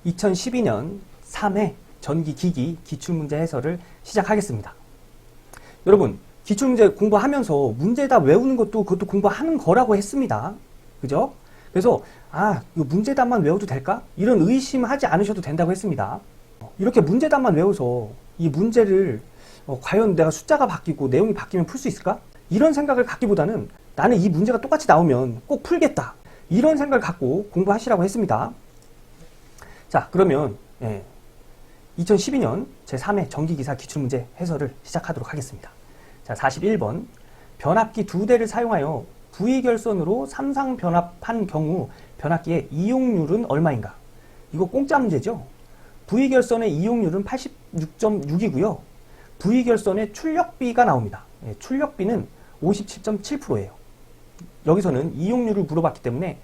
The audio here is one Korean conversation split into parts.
2012년 3회 전기기기 기출문제 해설을 시작하겠습니다. 여러분, 기출문제 공부하면서 문제다 외우는 것도 그것도 공부하는 거라고 했습니다. 그죠? 그래서 이거 문제답만 외워도 될까? 이런 의심하지 않으셔도 된다고 했습니다. 이렇게 문제답만 외워서 이 문제를 과연 내가 숫자가 바뀌고 내용이 바뀌면 풀 수 있을까? 이런 생각을 갖기보다는 나는 이 문제가 똑같이 나오면 꼭 풀겠다. 이런 생각을 갖고 공부하시라고 했습니다. 자, 그러면 2012년 제3회 전기기사 기출문제 해설을 시작하도록 하겠습니다. 자, 41번. 변압기 2대를 사용하여 V결선으로 삼상 변압한 경우 변압기의 이용률은 얼마인가? 이거 공짜 문제죠? V결선의 이용률은 86.6이고요. V결선의 출력비가 나옵니다. 출력비는 57.7%예요. 여기서는 이용률을 물어봤기 때문에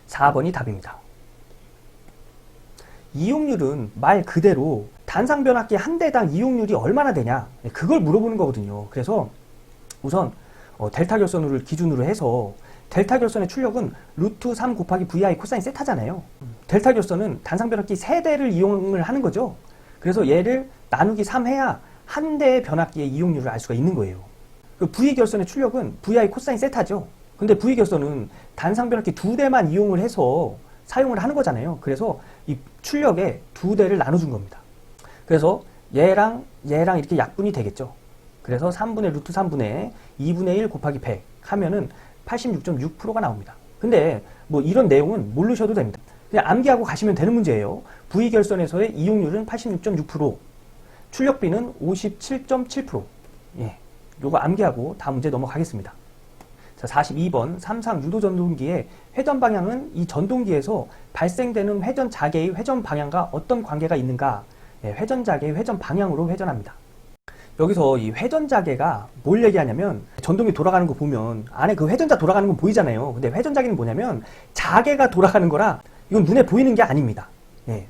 4번이 답입니다. 이용률은 말 그대로 단상 변압기 한 대당 이용률이 얼마나 되냐, 그걸 물어보는 거거든요. 그래서 우선 델타 결선을 기준으로 해서 델타 결선의 출력은 루트 3 곱하기 VI 코사인 세타잖아요. 델타 결선은 단상 변압기 3대를 이용을 하는 거죠. 그래서 얘를 나누기 3 해야 한 대의 변압기의 이용률을 알 수가 있는 거예요. 그 V 결선의 출력은 VI 코사인 세타죠. 근데 V 결선은 단상 변압기 2대만 이용을 해서 사용을 하는 거잖아요. 그래서 이 출력에 2대를 나눠준 겁니다. 그래서 얘랑 이렇게 약분이 되겠죠. 그래서 3분의 루트 3분의 2분의 1 곱하기 100 하면은 86.6%가 나옵니다. 근데 뭐 이런 내용은 모르셔도 됩니다. 그냥 암기하고 가시면 되는 문제예요. V결선에서의 이용률은 86.6%, 출력비는 57.7%. 예, 요거 암기하고 다음 문제 넘어가겠습니다. 자, 42번. 삼상 유도 전동기의 회전 방향은 이 전동기에서 발생되는 회전 자개의 회전 방향과 어떤 관계가 있는가? 회전 자개의 회전 방향으로 회전합니다. 여기서 이 회전 자개가 뭘 얘기하냐면, 전동기 돌아가는 거 보면 안에 그 회전자 돌아가는 건 보이잖아요. 근데 회전 자개는 뭐냐면 자개가 돌아가는 거라 이건 눈에 보이는 게 아닙니다. 예.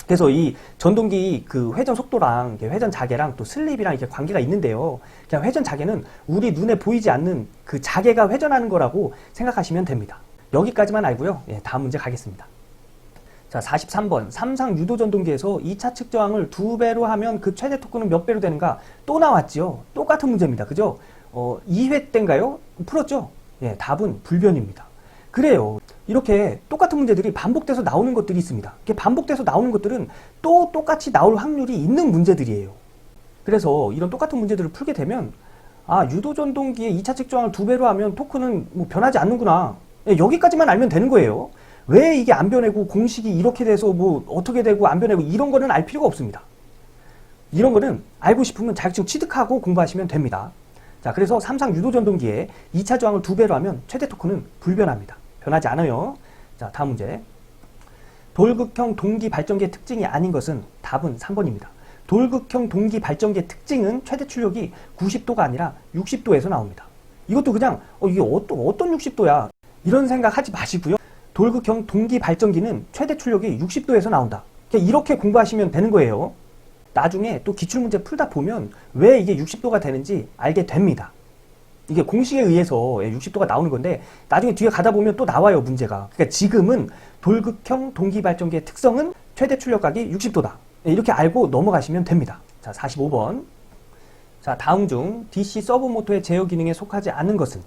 그래서 이 전동기 그 회전 속도랑 회전 자개랑 또 슬립이랑 이렇게 관계가 있는데요. 그냥 회전 자개는 우리 눈에 보이지 않는 그 자개가 회전하는 거라고 생각하시면 됩니다. 여기까지만 알고요. 예, 다음 문제 가겠습니다. 자, 43번. 삼상 유도 전동기에서 2차 측 저항을 2배로 하면 그 최대 토크는 몇 배로 되는가? 또 나왔죠. 똑같은 문제입니다. 그죠? 2회 때인가요? 풀었죠? 예, 답은 불변입니다. 그래요. 이렇게 똑같은 문제들이 반복돼서 나오는 것들이 있습니다. 이렇게 반복돼서 나오는 것들은 또 똑같이 나올 확률이 있는 문제들이에요. 그래서 이런 똑같은 문제들을 풀게 되면 유도 전동기의 2차 측 저항을 2배로 하면 토크는 뭐 변하지 않는구나. 예, 여기까지만 알면 되는 거예요. 왜 이게 안 변하고 공식이 이렇게 돼서 뭐 어떻게 되고 안 변하고 이런 거는 알 필요가 없습니다. 이런 거는 알고 싶으면 자격증 취득하고 공부하시면 됩니다. 자, 그래서 삼상 유도 전동기에 2차 저항을 2배로 하면 최대 토크는 불변합니다. 변하지 않아요. 자, 다음 문제. 돌극형 동기 발전기의 특징이 아닌 것은 답은 3번입니다. 돌극형 동기 발전기의 특징은 최대 출력이 90도가 아니라 60도에서 나옵니다. 이것도 그냥 이게 어떤 60도야 이런 생각 하지 마시고요. 돌극형 동기 발전기는 최대 출력이 60도에서 나온다. 그냥 이렇게 공부하시면 되는 거예요. 나중에 또 기출문제 풀다 보면 왜 이게 60도가 되는지 알게 됩니다. 이게 공식에 의해서 60도가 나오는 건데 나중에 뒤에 가다 보면 또 나와요, 문제가. 그러니까 지금은 돌극형 동기발전기의 특성은 최대 출력각이 60도다. 이렇게 알고 넘어가시면 됩니다. 자, 45번. 자, 다음 중 DC 서브모터의 제어 기능에 속하지 않는 것은?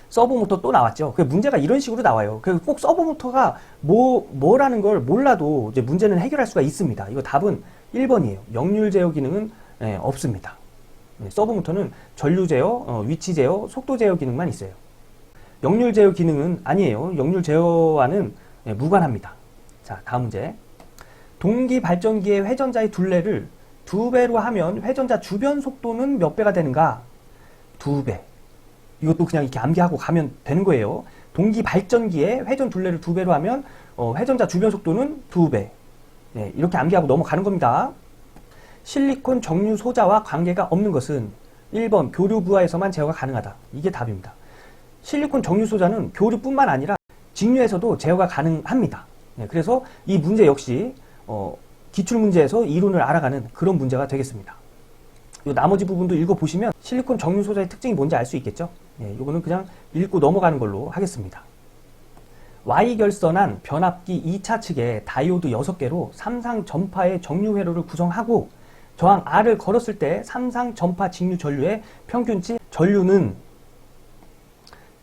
서브모터 또 나왔죠. 그 문제가 이런 식으로 나와요. 그래서 꼭 서브모터가 뭐라는 걸 몰라도 이제 문제는 해결할 수가 있습니다. 이거 답은 1번이에요. 역률 제어 기능은 없습니다. 서브모터는 전류 제어, 위치 제어, 속도 제어 기능만 있어요. 역률 제어 기능은 아니에요. 역률 제어와는 무관합니다. 자, 다음 문제. 동기 발전기의 회전자의 둘레를 2배로 하면 회전자 주변 속도는 몇 배가 되는가? 2배. 이것도 그냥 이렇게 암기하고 가면 되는 거예요. 동기 발전기의 회전 둘레를 2배로 하면 회전자 주변 속도는 2배. 네, 이렇게 암기하고 넘어가는 겁니다. 실리콘 정류 소자와 관계가 없는 것은? 1번 교류 부하에서만 제어가 가능하다. 이게 답입니다. 실리콘 정류 소자는 교류뿐만 아니라 직류에서도 제어가 가능합니다. 네, 그래서 이 문제 역시 기출문제에서 이론을 알아가는 그런 문제가 되겠습니다. 이 나머지 부분도 읽어보시면 실리콘 정류 소자의 특징이 뭔지 알 수 있겠죠. 예, 이거는 그냥 읽고 넘어가는 걸로 하겠습니다. Y결선안 변압기 2차 측에 다이오드 6개로 삼상 전파의 정류 회로를 구성하고 저항 R을 걸었을 때 삼상 전파 직류 전류의 평균치 전류는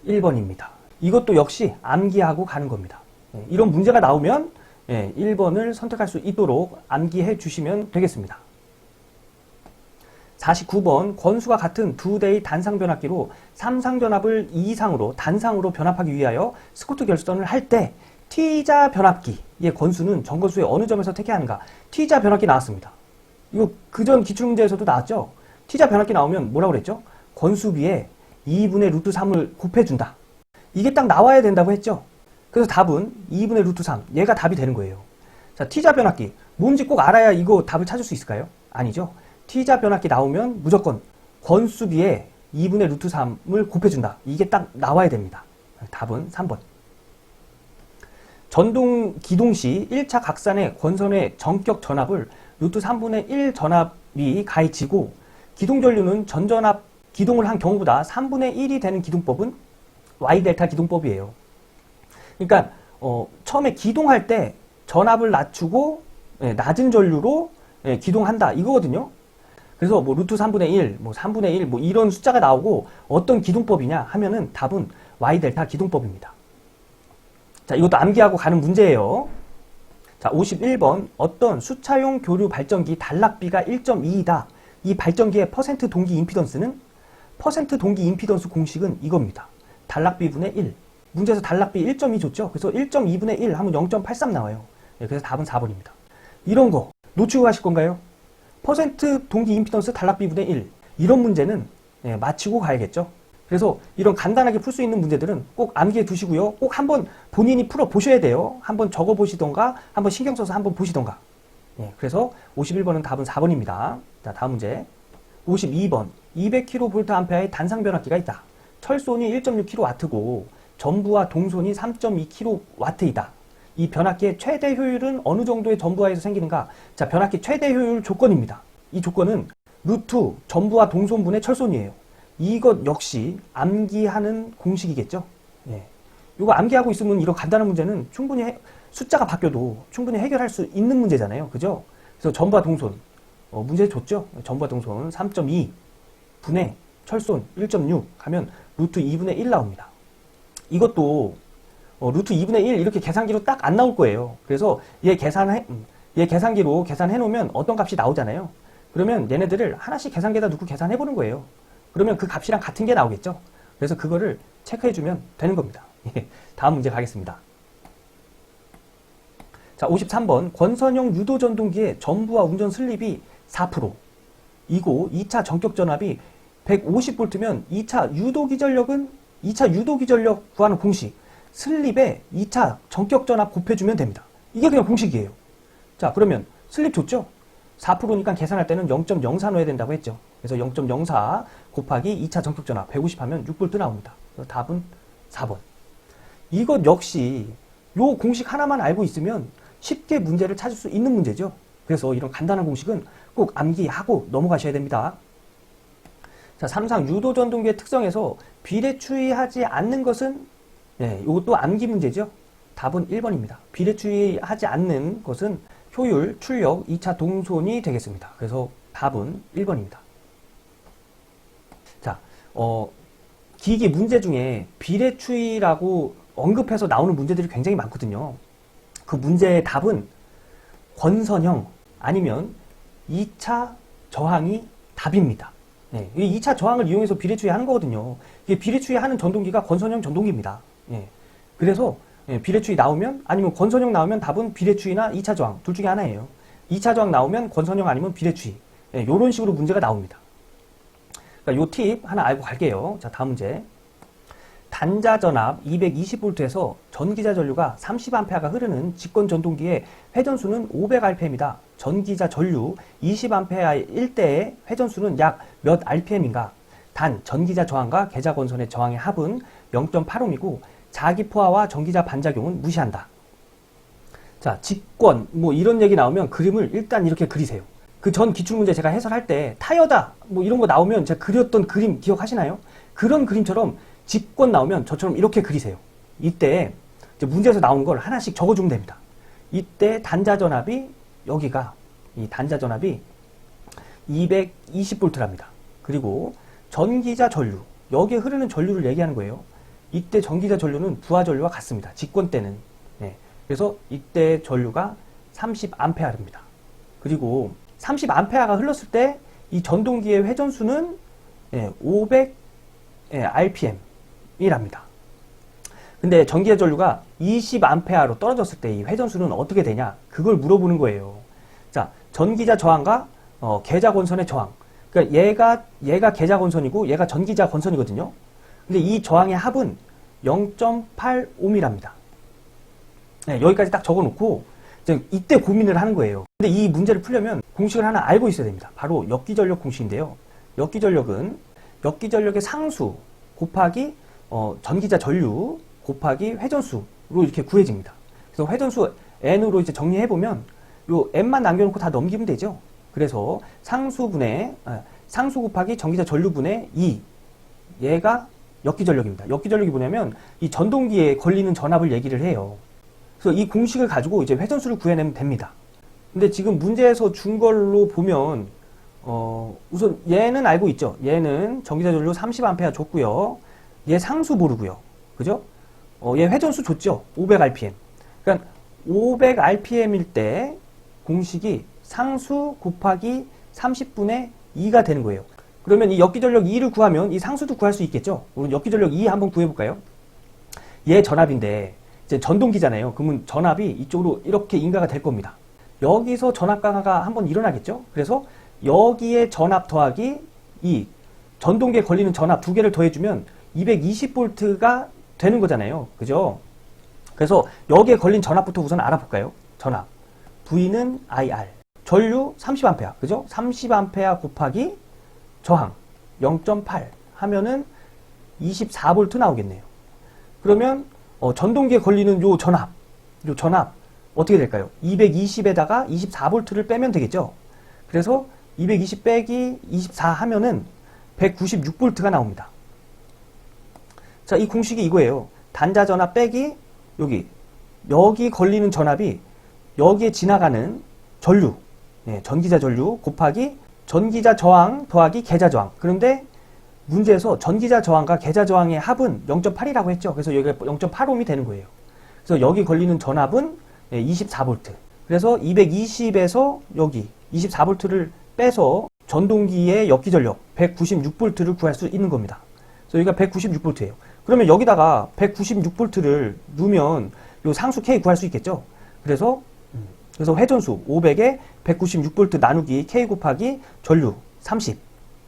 1번입니다. 이것도 역시 암기하고 가는 겁니다. 이런 문제가 나오면 1번을 선택할 수 있도록 암기해 주시면 되겠습니다. 49번 권수가 같은 두 대의 단상 변압기로 삼상 변압을 2 이상으로 단상으로 변압하기 위하여 스코트 결선을 할 때 T자 변압기의 권수는 전건수의 어느 점에서 택해야 하는가? T자 변압기 나왔습니다. 이거 그전 기출문제에서도 나왔죠? T자 변압기 나오면 뭐라고 그랬죠? 권수비에 2분의 루트 3을 곱해준다. 이게 딱 나와야 된다고 했죠? 그래서 답은 2분의 루트 3. 얘가 답이 되는 거예요. 자, T자 변압기. 뭔지 꼭 알아야 이거 답을 찾을 수 있을까요? 아니죠. T자 변압기 나오면 무조건 권수비에 2분의 루트 3을 곱해준다. 이게 딱 나와야 됩니다. 답은 3번. 전동 기동 시 1차 각산의 권선의 전격 전압을 루트 3분의 1 전압이 가해지고 기동 전류는 전전압 기동을 한 경우보다 3분의 1이 되는 기동법은 Y델타 기동법이에요. 그러니까 처음에 기동할 때 전압을 낮추고 낮은 전류로 기동한다 이거거든요. 그래서 뭐 루트 3분의 1, 뭐 3분의 1, 뭐 이런 숫자가 나오고 어떤 기동법이냐 하면은 답은 Y델타 기동법입니다. 자, 이것도 암기하고 가는 문제예요. 자, 51번 어떤 수차용 교류 발전기 단락비가 1.2이다. 이 발전기의 퍼센트 동기 임피던스는 퍼센트 동기 임피던스 공식은 이겁니다. 단락비분의 1. 문제에서 단락비 1.2 줬죠. 그래서 1.2분의 1 하면 0.83 나와요. 그래서 답은 4번입니다. 이런 거 놓치고 가실 건가요? 퍼센트 동기 임피던스 단락비분의 1. 이런 문제는 맞히고 가야겠죠. 그래서 이런 간단하게 풀 수 있는 문제들은 꼭 암기해 두시고요. 꼭 한번 본인이 풀어 보셔야 돼요. 한번 적어 보시던가 한번 신경 써서 한번 보시던가. 그래서 51번은 답은 4번입니다. 자, 다음 문제. 52번 200kVA의 단상 변압기가 있다. 철손이 1.6kW고 전부와 동손이 3.2kW이다. 이 변압기의 최대 효율은 어느 정도의 전부하에서 생기는가? 자, 변압기 최대 효율 조건입니다. 이 조건은 루트 전부와 동손분의 철손이에요. 이것 역시 암기하는 공식이겠죠? 이거 암기하고 있으면 이런 간단한 문제는 충분히 숫자가 바뀌어도 충분히 해결할 수 있는 문제잖아요. 그죠? 그래서 전부와 동손 문제 줬죠? 전부와 동손 3.2 분의 철손 1.6 하면 루트 2분의 1 나옵니다. 이것도 루트 2분의 1 이렇게 계산기로 딱 안 나올 거예요. 그래서 얘 계산기로 계산해 놓으면 어떤 값이 나오잖아요. 그러면 얘네들을 하나씩 계산기에다 넣고 계산해 보는 거예요. 그러면 그 값이랑 같은 게 나오겠죠. 그래서 그거를 체크해 주면 되는 겁니다. 다음 문제 가겠습니다. 자, 53번 권선형 유도 전동기의 전부와 운전 슬립이 4%. 이고 2차 전격 전압이 150V면 2차 유도 기전력은 2차 유도 기전력 구하는 공식. 슬립에 2차 전격 전압 곱해주면 됩니다. 이게 그냥 공식이에요. 자, 그러면 슬립 줬죠? 4%니까 계산할 때는 0.04 넣어야 된다고 했죠. 그래서 0.04 곱하기 2차 전격 전압 150 하면 6V 나옵니다. 그래서 답은 4번. 이것 역시 요 공식 하나만 알고 있으면 쉽게 문제를 찾을 수 있는 문제죠. 그래서 이런 간단한 공식은 꼭 암기하고 넘어가셔야 됩니다. 자, 삼상 유도 전동기의 특성에서 비례추이하지 않는 것은 이것도 암기 문제죠. 답은 1번입니다. 비례추이하지 않는 것은 효율, 출력, 2차 동손이 되겠습니다. 그래서 답은 1번입니다. 자, 기기 문제 중에 비례추이라고 언급해서 나오는 문제들이 굉장히 많거든요. 그 문제의 답은 권선형 아니면 2차 저항이 답입니다. 이 2차 저항을 이용해서 비례추이 하는 거거든요. 이게 비례추이 하는 전동기가 권선형 전동기입니다. 그래서 비례추이 나오면 아니면 권선형 나오면 답은 비례추이나 2차 저항 둘 중에 하나예요. 2차 저항 나오면 권선형 아니면 비례추이. 이런 식으로 문제가 나옵니다. 그러니까 요 팁 하나 알고 갈게요. 자, 다음 문제. 단자 전압 220V에서 전기자 전류가 30A가 흐르는 직권 전동기의 회전수는 500rpm이다. 전기자 전류 20A일 때의 회전수는 약 몇 rpm인가? 단 전기자 저항과 계자 권선의 저항의 합은 0.85이고 자기포화와 전기자 반작용은 무시한다. 자, 직권 뭐 이런 얘기 나오면 그림을 일단 이렇게 그리세요. 그 전 기출문제 제가 해설할 때 타이어다 뭐 이런 거 나오면 제가 그렸던 그림 기억하시나요? 그런 그림처럼 직권 나오면 저처럼 이렇게 그리세요. 이때 이제 문제에서 나온 걸 하나씩 적어주면 됩니다. 이때 단자전압이 여기가 이 단자전압이 220V랍니다. 그리고 전기자 전류, 여기에 흐르는 전류를 얘기하는 거예요. 이때 전기자 전류는 부하 전류와 같습니다. 직권 때는. 네. 그래서 이때 전류가 30A입니다. 그리고 30A가 흘렀을 때 이 전동기의 회전수는 500 RPM이랍니다. 근데 전기자 전류가 20A로 떨어졌을 때 이 회전수는 어떻게 되냐? 그걸 물어보는 거예요. 자, 전기자 저항과 계자 건선의 저항. 그러니까 얘가 계자 건선이고 얘가 전기자 건선이거든요. 근데 이 저항의 합은 0.8ohm이랍니다. 네, 여기까지 딱 적어놓고 이때 고민을 하는 거예요. 근데 이 문제를 풀려면 공식을 하나 알고 있어야 됩니다. 바로 역기전력 공식인데요. 역기전력은 역기전력의 상수 곱하기 전기자 전류 곱하기 회전수로 이렇게 구해집니다. 그래서 회전수 n으로 이제 정리해보면 요 n만 남겨놓고 다 넘기면 되죠. 그래서 상수 곱하기 전기자 전류분의 2, 얘가 역기전력입니다. 역기전력이 뭐냐면 이 전동기에 걸리는 전압을 얘기를 해요. 그래서 이 공식을 가지고 이제 회전수를 구해내면 됩니다. 근데 지금 문제에서 준 걸로 보면 우선 얘는 알고 있죠. 얘는 전기자 전류 30A 줬고요. 얘 상수 모르고요. 그죠? 얘 회전수 줬죠. 500rpm. 그러니까 500rpm일 때 공식이 상수 곱하기 30분의 2가 되는 거예요. 그러면 이 역기전력 2를 구하면 이 상수도 구할 수 있겠죠. 우리 역기전력 2 한번 구해볼까요? 얘 전압인데 이제 전동기잖아요. 그러면 전압이 이쪽으로 이렇게 인가가 될 겁니다. 여기서 전압 강화가 한번 일어나겠죠. 그래서 여기에 전압 더하기 이 전동기에 걸리는 전압 두 개를 더해주면 220V가 되는 거잖아요. 그죠? 그래서 여기에 걸린 전압부터 우선 알아볼까요? 전압. V는 IR. 전류 30A. 그죠? 30A 곱하기 저항 0.8 하면은 24V 나오겠네요. 그러면 전동기에 걸리는 요 전압 어떻게 될까요? 220에다가 24V를 빼면 되겠죠? 그래서 220 빼기 24 하면은 196V가 나옵니다. 자, 이 공식이 이거예요. 단자 전압 빼기 여기 걸리는 전압이 여기에 지나가는 전류, 전기자 전류 곱하기 전기자 저항 더하기 계자 저항. 그런데 문제에서 전기자 저항과 계자 저항의 합은 0.8이라고 했죠. 그래서 여기가 0.8ohm이 되는 거예요. 그래서 여기 걸리는 전압은 24V. 그래서 220에서 여기 24V를 빼서 전동기의 역기전력 196V를 구할 수 있는 겁니다. 그래서 여기가 196V예요. 그러면 여기다가 196V를 넣으면 요 상수 K 구할 수 있겠죠. 그래서 회전수 500에 196V 나누기 K 곱하기 전류 30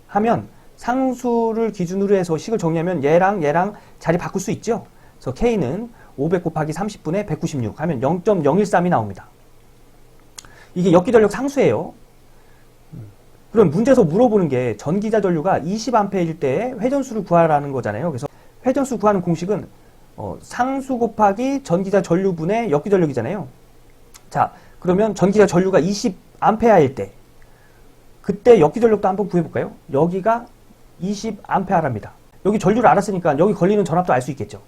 하면 상수를 기준으로 해서 식을 정리하면 얘랑 자리 바꿀 수 있죠. 그래서 K는 500 곱하기 30분의 196 하면 0.013이 나옵니다. 이게 역기전력 상수예요. 그럼 문제에서 물어보는 게 전기자 전류가 20A일 때 회전수를 구하라는 거잖아요. 그래서 회전수 구하는 공식은 상수 곱하기 전기자 전류분의 역기전력이잖아요. 자, 그러면 전기자 전류가 20A일 때 그때 역기전력도 한번 구해볼까요? 여기가 20A랍니다. 여기 전류를 알았으니까 여기 걸리는 전압도 알 수 있겠죠.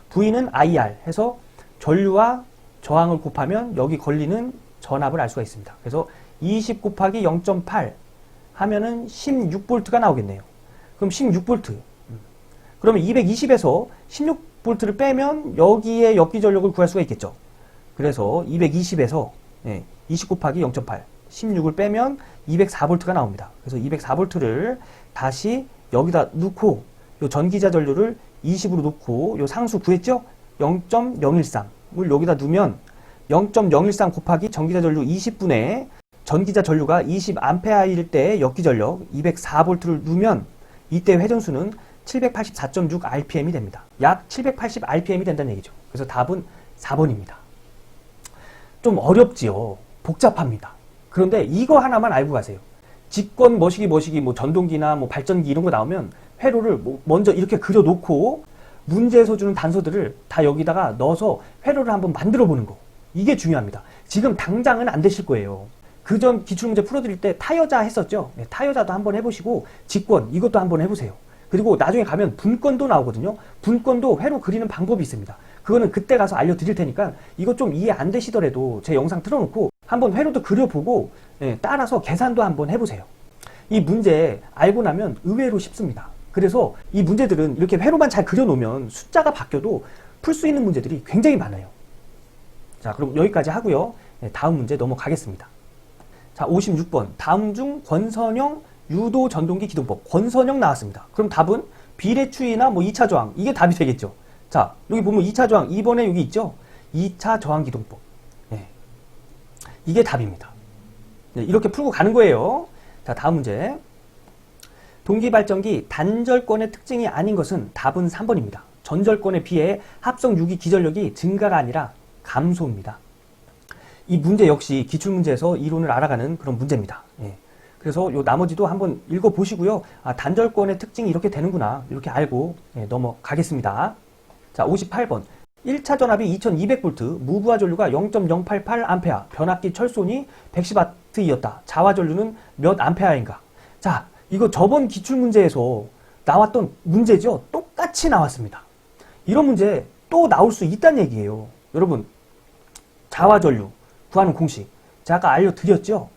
V는 IR 해서 전류와 저항을 곱하면 여기 걸리는 전압을 알 수가 있습니다. 그래서 20 곱하기 0.8 하면은 16V가 나오겠네요. 그럼 16V. 그러면 220에서 16V를 빼면 여기에 역기전력을 구할 수가 있겠죠. 그래서 220에서 20 곱하기 0.8 16을 빼면 204V가 나옵니다. 그래서 204V를 다시 여기다 넣고 요 전기자 전류를 20으로 놓고 요 상수 구했죠? 0.013을 여기다 두면 0.013 곱하기 전기자 전류 20분의 전기자 전류가 20A일 때 역기전력 204V를 넣으면 이때 회전수는 784.6rpm이 됩니다. 약 780rpm이 된다는 얘기죠. 그래서 답은 4번입니다. 좀 어렵지요. 복잡합니다. 그런데 이거 하나만 알고 가세요. 직권 머시기 뭐 전동기나 뭐 발전기 이런 거 나오면 회로를 먼저 이렇게 그려놓고 문제에서 주는 단서들을 다 여기다가 넣어서 회로를 한번 만들어 보는 거. 이게 중요합니다. 지금 당장은 안 되실 거예요. 그전 기출문제 풀어드릴 때 타여자 했었죠. 타여자도 한번 해보시고 직권 이것도 한번 해보세요. 그리고 나중에 가면 분권도 나오거든요. 분권도 회로 그리는 방법이 있습니다. 그거는 그때 가서 알려드릴 테니까 이거 좀 이해 안 되시더라도 제 영상 틀어놓고 한번 회로도 그려보고 따라서 계산도 한번 해보세요. 이 문제 알고 나면 의외로 쉽습니다. 그래서 이 문제들은 이렇게 회로만 잘 그려놓으면 숫자가 바뀌어도 풀 수 있는 문제들이 굉장히 많아요. 자, 그럼 여기까지 하고요. 다음 문제 넘어가겠습니다. 자, 56번. 다음 중 권선형 유도 전동기 기동법. 권선형 나왔습니다. 그럼 답은 비례추이나 뭐 2차 저항. 이게 답이 되겠죠. 자, 여기 보면 2차 저항. 2번에 여기 있죠. 2차 저항 기동법. 이게 답입니다. 이렇게 풀고 가는 거예요. 자, 다음 문제. 동기발전기 단절권의 특징이 아닌 것은 답은 3번입니다. 전절권에 비해 합성 유기 기전력이 증가가 아니라 감소입니다. 이 문제 역시 기출문제에서 이론을 알아가는 그런 문제입니다. 그래서 요 나머지도 한번 읽어보시고요. 아, 단절권의 특징이 이렇게 되는구나. 이렇게 알고 넘어가겠습니다. 자, 58번. 1차 전압이 2200V, 무부하 전류가 0.088A, 변압기 철손이 110W이었다. 자화 전류는 몇 암페어인가? 자, 이거 저번 기출문제에서 나왔던 문제죠? 똑같이 나왔습니다. 이런 문제 또 나올 수 있다는 얘기예요. 여러분, 자화 전류 구하는 공식 제가 아까 알려드렸죠?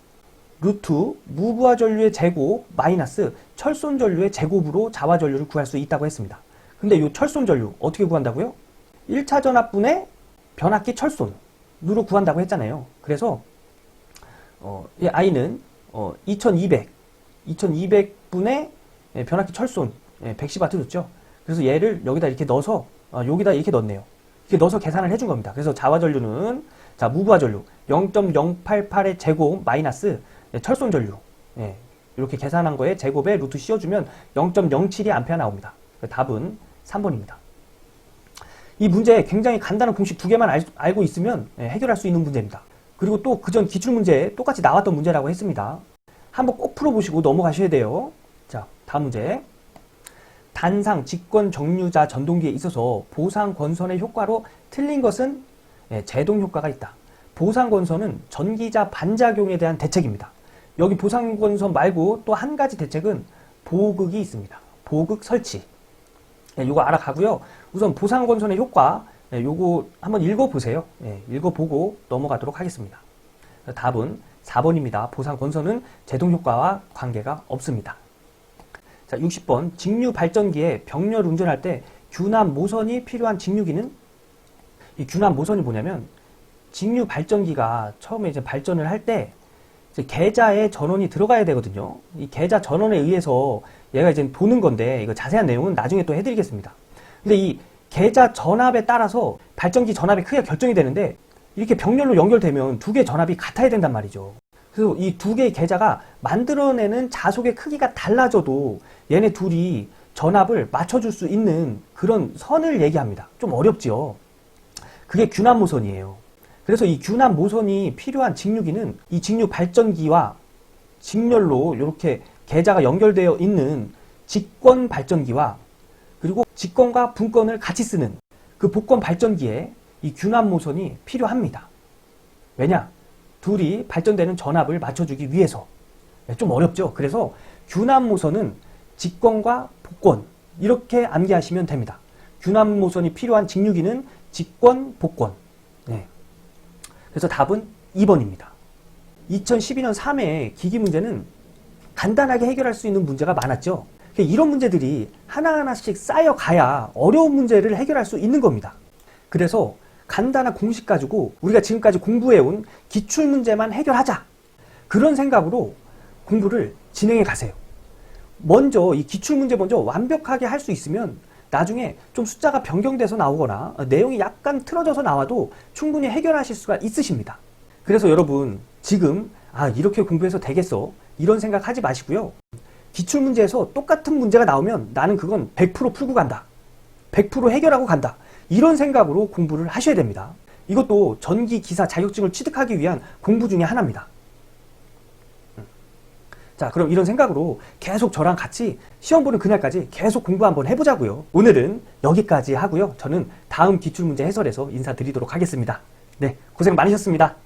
루트 무부하 전류의 제곱 마이너스 철손 전류의 제곱으로 자화 전류를 구할 수 있다고 했습니다. 근데 이 철손 전류 어떻게 구한다고요? 1차 전압분의 변압기 철손으로 구한다고 했잖아요. 그래서 이 I는 2200분의 변압기 철손 110W 줬죠. 그래서 얘를 여기다 이렇게 넣어서 여기다 이렇게 넣었네요. 이렇게 넣어서 계산을 해준 겁니다. 그래서 자화 전류는 자 무부하 전류 0.088의 제곱 마이너스 철손 전류 이렇게 계산한 거에 제곱에 루트 씌워주면 0.072A 나옵니다. 답은 3번입니다. 이 문제 굉장히 간단한 공식 두 개만 알고 있으면 해결할 수 있는 문제입니다. 그리고 또 그전 기출문제에 똑같이 나왔던 문제라고 했습니다. 한번 꼭 풀어보시고 넘어가셔야 돼요. 자, 다음 문제. 단상 직권 정류자 전동기에 있어서 보상 권선의 효과로 틀린 것은 제동 효과가 있다. 보상 권선은 전기자 반작용에 대한 대책입니다. 여기 보상 권선 말고 또 한 가지 대책은 보극이 있습니다. 보극 설치. 요거 알아가고요. 우선 보상 권선의 효과 요거 한번 읽어보세요. 읽어보고 넘어가도록 하겠습니다. 답은 4번입니다. 보상 권선은 제동 효과와 관계가 없습니다. 자, 60번. 직류 발전기에 병렬 운전할 때 규납 모선이 필요한 직류기는? 이 규납 모선이 뭐냐면 직류 발전기가 처음에 이제 발전을 할 때 계자에 전원이 들어가야 되거든요. 이 계자 전원에 의해서 얘가 이제 도는 건데 이거 자세한 내용은 나중에 또 해드리겠습니다. 근데 이 계자 전압에 따라서 발전기 전압의 크기가 결정이 되는데 이렇게 병렬로 연결되면 두 개의 전압이 같아야 된단 말이죠. 그래서 이 두 개의 계자가 만들어내는 자속의 크기가 달라져도 얘네 둘이 전압을 맞춰줄 수 있는 그런 선을 얘기합니다. 좀 어렵죠. 그게 규납 모선이에요. 그래서 이 규납 모선이 필요한 직류기는 이 직류 발전기와 직렬로 이렇게 계자가 연결되어 있는 직권 발전기와 그리고 직권과 분권을 같이 쓰는 그 복권 발전기에 이 규납 모선이 필요합니다. 왜냐? 둘이 발전되는 전압을 맞춰주기 위해서. 좀 어렵죠? 그래서 규납 모선은 직권과 복권 이렇게 암기하시면 됩니다. 규납 모선이 필요한 직류기는 직권, 복권. 그래서 답은 2번입니다. 2012년 3회 기기 문제는 간단하게 해결할 수 있는 문제가 많았죠. 이런 문제들이 하나하나씩 쌓여가야 어려운 문제를 해결할 수 있는 겁니다. 그래서 간단한 공식 가지고 우리가 지금까지 공부해온 기출문제만 해결하자. 그런 생각으로 공부를 진행해 가세요. 먼저 이 기출문제 먼저 완벽하게 할 수 있으면 나중에 좀 숫자가 변경돼서 나오거나 내용이 약간 틀어져서 나와도 충분히 해결하실 수가 있으십니다. 그래서 여러분 지금 이렇게 공부해서 되겠어 이런 생각 하지 마시고요. 기출문제에서 똑같은 문제가 나오면 나는 그건 100% 풀고 간다. 100% 해결하고 간다. 이런 생각으로 공부를 하셔야 됩니다. 이것도 전기기사 자격증을 취득하기 위한 공부 중에 하나입니다. 자, 그럼 이런 생각으로 계속 저랑 같이 시험 보는 그날까지 계속 공부 한번 해보자고요. 오늘은 여기까지 하고요. 저는 다음 기출문제 해설에서 인사드리도록 하겠습니다. 네, 고생 많으셨습니다.